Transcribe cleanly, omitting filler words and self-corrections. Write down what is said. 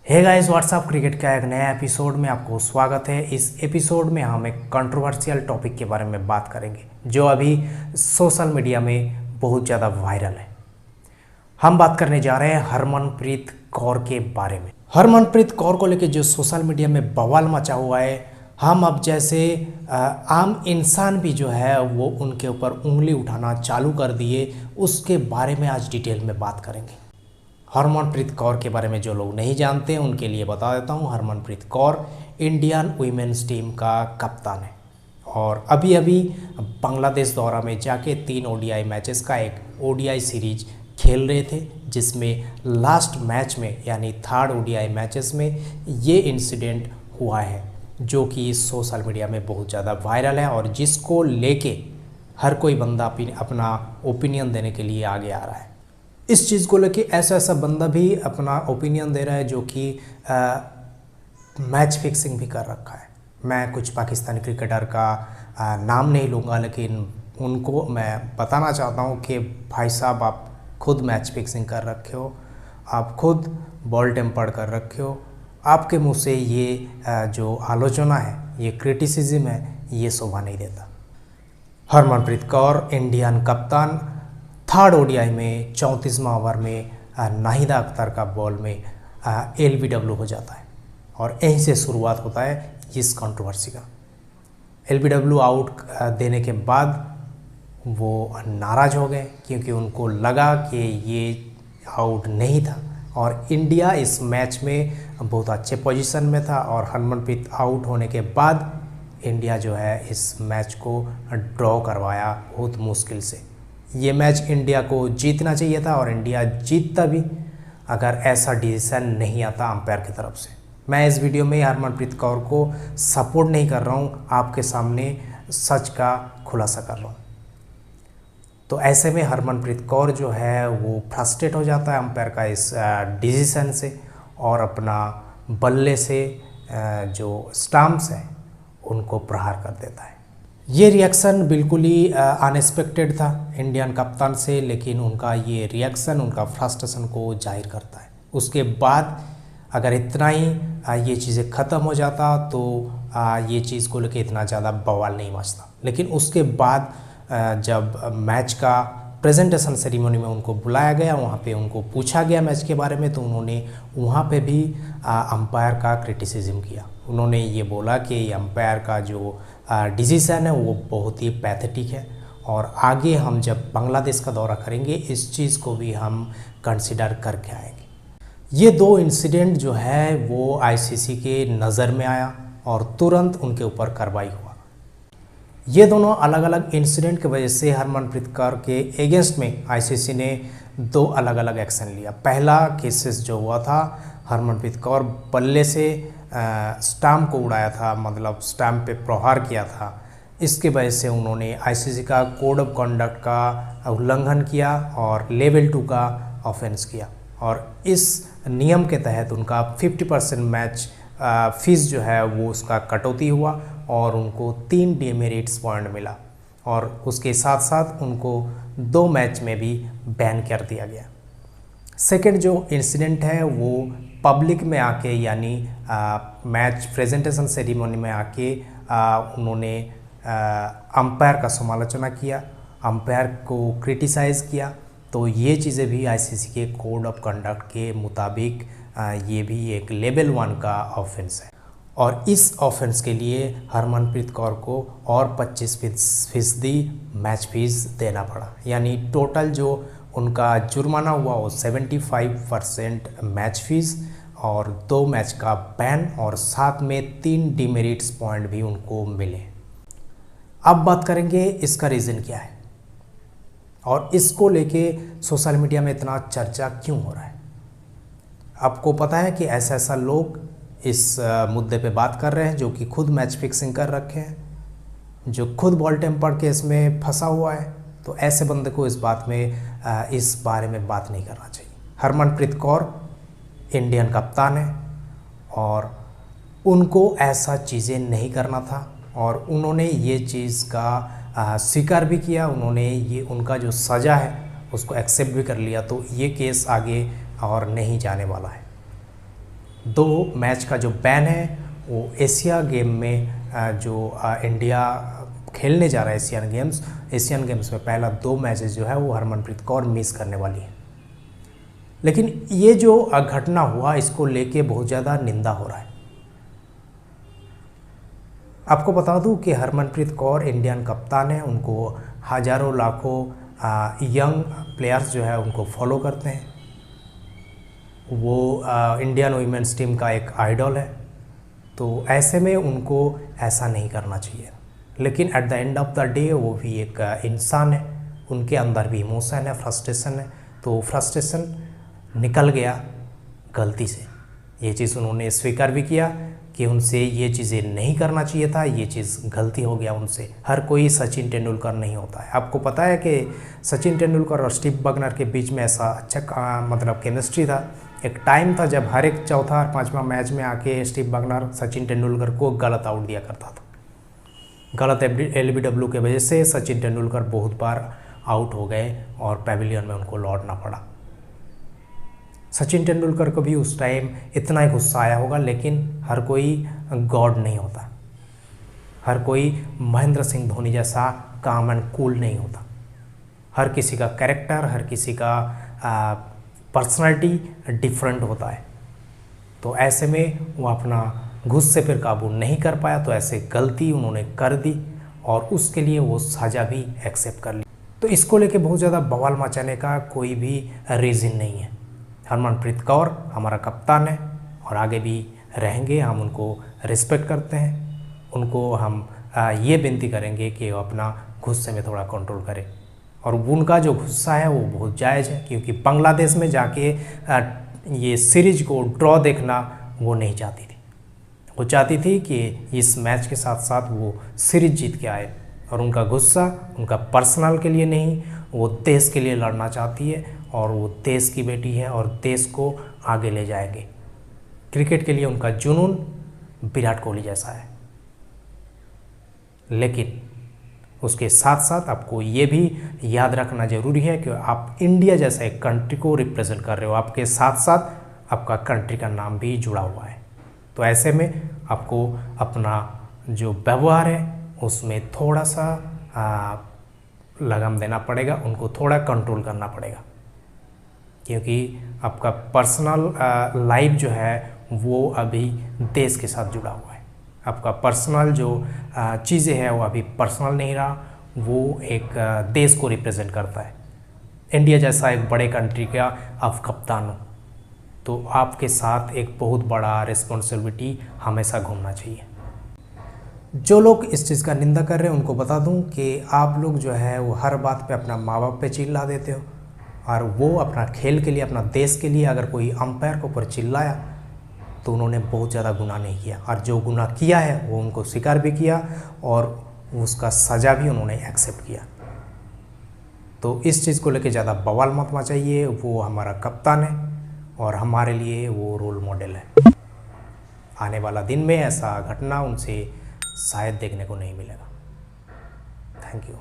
Hey guys what's up cricket का एक नया एपिसोड में आपको स्वागत है। इस एपिसोड में हम एक कंट्रोवर्शियल टॉपिक के बारे में बात करेंगे जो अभी सोशल मीडिया में बहुत ज़्यादा वायरल है। हम बात करने जा रहे हैं हरमनप्रीत कौर के बारे में। हरमनप्रीत कौर को लेकर जो सोशल मीडिया में बवाल मचा हुआ है, हम अब जैसे आम इंसान भी जो है वो उनके ऊपर उंगली उठाना चालू कर दिए, उसके बारे में आज डिटेल में बात करेंगे। हरमनप्रीत कौर के बारे में जो लोग नहीं जानते हैं उनके लिए बता देता हूं। Harmanpreet Kaur Indian women's team का कप्तान है और अभी अभी बांग्लादेश दौरा में जाके 3 ओडीआई मैचेस का एक ओडीआई सीरीज खेल रहे थे, जिसमें लास्ट मैच में यानी 3rd ओडीआई मैचेस में ये इंसिडेंट हुआ है जो कि सोशल मीडिया में बहुत ज़्यादा वायरल है और जिसको लेके हर कोई बंदा अपना ओपिनियन देने के लिए आगे आ रहा है। इस चीज़ को लेके ऐसा बंदा भी अपना ओपिनियन दे रहा है जो कि मैच फिक्सिंग भी कर रखा है। मैं कुछ पाकिस्तानी क्रिकेटर का नाम नहीं लूँगा, लेकिन उनको मैं बताना चाहता हूँ कि भाई साहब, आप खुद मैच फिक्सिंग कर रखे हो, आप खुद बॉल टेम्पर्ड कर रखे हो। आपके मुंह से ये जो आलोचना है, ये क्रिटिसिज्म है, ये शोभा नहीं देता। हरमनप्रीत कौर इंडियन कप्तान 3rd ओडीआई में 34वां ओवर में नाहिदा अख्तर का बॉल में LBW हो जाता है और यहीं से शुरुआत होता है इस कंट्रोवर्सी का। LBW आउट देने के बाद वो नाराज़ हो गए क्योंकि उनको लगा कि ये आउट नहीं था और इंडिया इस मैच में बहुत अच्छे पोजीशन में था और हरमनप्रीत आउट होने के बाद इंडिया जो है इस मैच को ड्रॉ करवाया बहुत मुश्किल से। ये मैच इंडिया को जीतना चाहिए था और इंडिया जीतता भी अगर ऐसा डिसीजन नहीं आता अंपायर की तरफ से। मैं इस वीडियो में हरमनप्रीत कौर को सपोर्ट नहीं कर रहा हूँ, आपके सामने सच का खुलासा कर रहा हूँ। तो ऐसे में हरमनप्रीत कौर जो है वो फ्रस्ट्रेट हो जाता है अंपायर का इस डिसीजन से और अपना बल्ले से जो स्टंप्स हैं उनको प्रहार कर देता है। ये रिएक्शन बिल्कुल ही अनएक्सपेक्टेड था इंडियन कप्तान से, लेकिन उनका ये रिएक्शन उनका फ्रस्ट्रेशन को जाहिर करता है। उसके बाद अगर इतना ही ये चीज़ें ख़त्म हो जाता तो ये चीज़ को लेकर इतना ज़्यादा बवाल नहीं मचता। लेकिन उसके बाद जब मैच का प्रेजेंटेशन सेरेमनी में उनको बुलाया गया, वहाँ पे उनको पूछा गया मैच के बारे में, तो उन्होंने वहाँ पे भी अंपायर का क्रिटिसिज्म किया। उन्होंने ये बोला कि अंपायर का जो डिसीजन है वो बहुत ही पैथेटिक है और आगे हम जब बांग्लादेश का दौरा करेंगे इस चीज़ को भी हम कंसिडर करके आएंगे। ये 2 इंसिडेंट जो है वो आईसीसी के नज़र में आया और तुरंत उनके ऊपर कार्रवाई हुआ। ये दोनों अलग अलग इंसिडेंट की वजह से हरमनप्रीत कौर के अगेंस्ट में आईसीसी ने 2 अलग अलग एक्शन लिया। पहला केसेस जो हुआ था, हरमनप्रीत कौर बल्ले से स्टंप को उड़ाया था, मतलब स्टंप पे प्रहार किया था। इसके वजह से उन्होंने आईसीसी का कोड ऑफ कंडक्ट का उल्लंघन किया और लेवल 2 का ऑफेंस किया और इस नियम के तहत उनका 50% मैच फीस जो है वो उसका कटौती हुआ और उनको 3 डीमेरिट्स पॉइंट मिला और उसके साथ साथ उनको 2 मैच में भी बैन कर दिया गया। सेकंड जो इंसिडेंट है वो पब्लिक में आके यानी मैच प्रेजेंटेशन सेरेमनी में आके उन्होंने अंपायर का समालोचना किया, अंपायर को क्रिटिसाइज़ किया। तो ये चीज़ें भी आईसीसी के कोड ऑफ कंडक्ट के मुताबिक ये भी एक लेवल 1 का ऑफेंस है और इस ऑफेंस के लिए हरमनप्रीत कौर को और 25% मैच फीस देना पड़ा, यानी टोटल जो उनका जुर्माना हुआ वो 75% मैच फीस और 2 मैच का बैन और साथ में 3 डीमेरिट्स पॉइंट भी उनको मिले। अब बात करेंगे इसका रीज़न क्या है और इसको लेके सोशल मीडिया में इतना चर्चा क्यों हो रहा है। आपको पता है कि ऐसा लोग इस मुद्दे पे बात कर रहे हैं जो कि खुद मैच फिक्सिंग कर रखे हैं, जो खुद बॉल टेम्पर्ड केस में फंसा हुआ है। तो ऐसे बंदे को इस बारे में बात नहीं करना चाहिए। हरमनप्रीत कौर इंडियन कप्तान है और उनको ऐसा चीज़ें नहीं करना था और उन्होंने ये चीज़ का स्वीकार भी किया। उन्होंने ये उनका जो सज़ा है उसको एक्सेप्ट भी कर लिया। तो ये केस आगे और नहीं जाने वाला है। 2 मैच का जो बैन है वो एशिया गेम में जो इंडिया खेलने जा रहा है एशियन गेम्स में पहला 2 मैचेस जो है वो हरमनप्रीत कौर मिस करने वाली है। लेकिन ये जो घटना हुआ इसको लेके बहुत ज़्यादा निंदा हो रहा है। आपको बता दूं कि हरमनप्रीत कौर इंडियन कप्तान है, उनको हज़ारों लाखों यंग प्लेयर्स जो है उनको फॉलो करते हैं। वो इंडियन वीमेंस टीम का एक आइडल है, तो ऐसे में उनको ऐसा नहीं करना चाहिए। लेकिन at the end of the day वो भी एक इंसान है, उनके अंदर भी इमोशन है, फ्रस्ट्रेशन है, तो फ्रस्ट्रेशन निकल गया गलती से। ये चीज़ उन्होंने स्वीकार भी किया कि उनसे ये चीज़ें नहीं करना चाहिए था, ये चीज़ गलती हो गया उनसे। हर कोई सचिन तेंदुलकर नहीं होता है। आपको पता है कि सचिन तेंदुलकर और स्टीव बगनर के बीच में ऐसा अच्छा मतलब केमिस्ट्री था। एक टाइम था जब हर एक चौथा और 5वां मैच में आके स्टीव बगनर सचिन तेंदुलकर को गलत आउट दिया करता था। गलत LBW के वजह से सचिन तेंदुलकर बहुत बार आउट हो गए और पैविलियन में उनको लौटना पड़ा। सचिन तेंदुलकर को भी उस टाइम इतना ही गुस्सा आया होगा, लेकिन हर कोई गॉड नहीं होता, हर कोई महेंद्र सिंह धोनी जैसा काम एंड कूल नहीं होता। हर किसी का कैरेक्टर, हर किसी का पर्सनालिटी डिफरेंट होता है। तो ऐसे में वो अपना गुस्से पर काबू नहीं कर पाया, तो ऐसे गलती उन्होंने कर दी और उसके लिए वो सज़ा भी एक्सेप्ट कर ली। तो इसको लेके बहुत ज़्यादा बवाल मचाने का कोई भी रीज़न नहीं है। हरमनप्रीत कौर हमारा कप्तान है और आगे भी रहेंगे। हम उनको रिस्पेक्ट करते हैं, उनको हम ये विनती करेंगे कि वो अपना गुस्से में थोड़ा कंट्रोल करें। और उनका जो गुस्सा है वो बहुत जायज़ है, क्योंकि बांग्लादेश में जाके ये सीरीज को ड्रॉ देखना वो नहीं चाहती थी। वो चाहती थी कि इस मैच के साथ साथ वो सीरीज जीत के आए। और उनका गुस्सा उनका पर्सनल के लिए नहीं, वो देश के लिए लड़ना चाहती है और वो देश की बेटी है और देश को आगे ले जाएंगे। क्रिकेट के लिए उनका जुनून विराट कोहली जैसा है। लेकिन उसके साथ साथ आपको ये भी याद रखना ज़रूरी है कि आप इंडिया जैसा एक कंट्री को रिप्रेजेंट कर रहे हो, आपके साथ साथ आपका कंट्री का नाम भी जुड़ा हुआ है। तो ऐसे में आपको अपना जो व्यवहार है उसमें थोड़ा सा लगाम देना पड़ेगा, उनको थोड़ा कंट्रोल करना पड़ेगा, क्योंकि आपका पर्सनल लाइफ जो है वो अभी देश के साथ जुड़ा हुआ है। आपका पर्सनल जो चीज़ें हैं वो अभी पर्सनल नहीं रहा, वो एक देश को रिप्रेजेंट करता है। इंडिया जैसा एक बड़े कंट्री का आप कप्तान हो, तो आपके साथ एक बहुत बड़ा रिस्पॉन्सिबिलिटी हमेशा घूमना चाहिए। जो लोग इस चीज़ का निंदा कर रहे हैं उनको बता दूं कि आप लोग जो है वो हर बात पे अपना माँ बाप पे चिल्ला देते हो, और वो अपना खेल के लिए, अपना देश के लिए अगर कोई अंपायर के ऊपर चिल्लाया तो उन्होंने बहुत ज़्यादा गुनाह नहीं किया, और जो गुनाह किया है वो उनको स्वीकार भी किया और उसका सज़ा भी उन्होंने एक्सेप्ट किया। तो इस चीज़ को लेके ज़्यादा बवाल मत मचाइए। वो हमारा कप्तान है और हमारे लिए वो रोल मॉडल है। आने वाला दिन में ऐसा घटना उनसे शायद देखने को नहीं मिलेगा। Thank you.